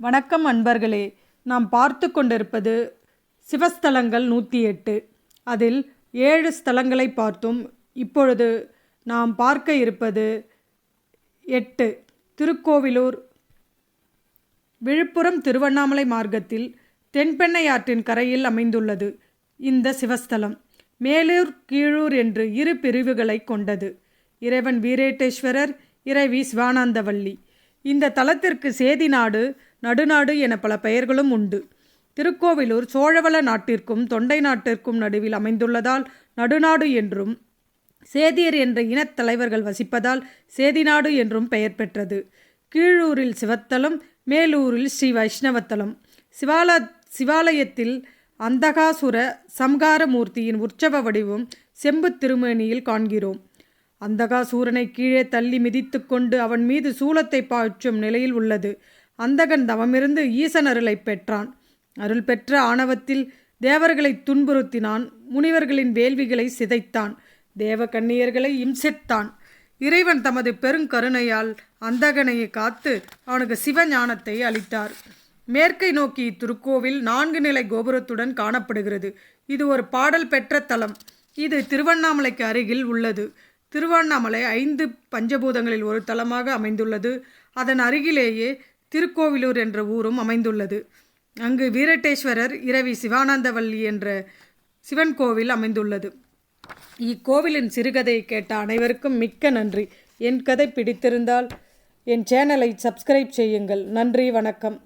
வணக்கம் அன்பர்களே, நாம் பார்த்து கொண்டிருப்பது சிவஸ்தலங்கள் 108. அதில் 7 ஸ்தலங்களை பார்த்தோம். இப்பொழுது நாம் பார்க்க இருப்பது 8. திருக்கோவிலூர். விழுப்புரம் திருவண்ணாமலை மார்க்கத்தில் தென்பெண்ணையாற்றின் கரையில் அமைந்துள்ளது இந்த சிவஸ்தலம். மேலூர் கீழூர் என்று 2 பிரிவுகளை கொண்டது. இறைவன் வீரேட்டேஸ்வரர், இறைவி சிவானந்தவல்லி. இந்த தலத்திற்கு சேதிநாடு, நடுநாடு என பல பெயர்களும் உண்டு. திருக்கோவிலூர் சோழவள நாட்டிற்கும் தொண்டை நாட்டிற்கும் நடுவில் அமைந்துள்ளதால் நடுநாடு என்றும், சேதியர் என்ற இனத்தலைவர்கள் வசிப்பதால் சேதிநாடு என்றும் பெயர் பெற்றது. கீழூரில் சிவத்தலம், மேலூரில் ஸ்ரீ வைஷ்ணவத்தலம். சிவாலயத்தில் அந்தகாசுர சம்ஹாரமூர்த்தியின் உற்சவ வடிவம் செம்பு திருமேனியில் காண்கிறோம். அந்தகாசூரனை கீழே தள்ளி மிதித்து கொண்டு அவன் மீது சூலத்தை பாய்ச்சும் நிலையில் உள்ளது. அந்தகன் தவமிருந்து ஈசன் அருளை பெற்றான். அருள் பெற்ற ஆணவத்தில் தேவர்களை துன்புறுத்தினான். முனிவர்களின் வேள்விகளை சிதைத்தான். தேவ கன்னியர்களை இம்சித்தான். இறைவன் தமது பெருங்கருணையால் அந்தகனை காத்து அவனுக்கு சிவஞானத்தை அளித்தார். மேற்கை நோக்கி திருக்கோவில் 4 நிலை கோபுரத்துடன் காணப்படுகிறது. இது ஒரு பாடல் பெற்ற தலம். இது திருவண்ணாமலைக்கு அருகில் உள்ளது. திருவண்ணாமலை 5 பஞ்சபூதங்களில் ஒரு தலமாக அமைந்துள்ளது. அதன் அருகிலேயே திருக்கோவிலூர் என்ற ஊரும் அமைந்துள்ளது. அங்கு வீரட்டேஸ்வரர், இரவி சிவானந்தவல்லி என்ற சிவன் கோவில் அமைந்துள்ளது. இக்கோவிலின் சிறுகதையை கேட்ட அனைவருக்கும் மிக்க நன்றி. என் கதை பிடித்திருந்தால் என் சேனலை சப்ஸ்கிரைப் செய்யுங்கள். நன்றி, வணக்கம்.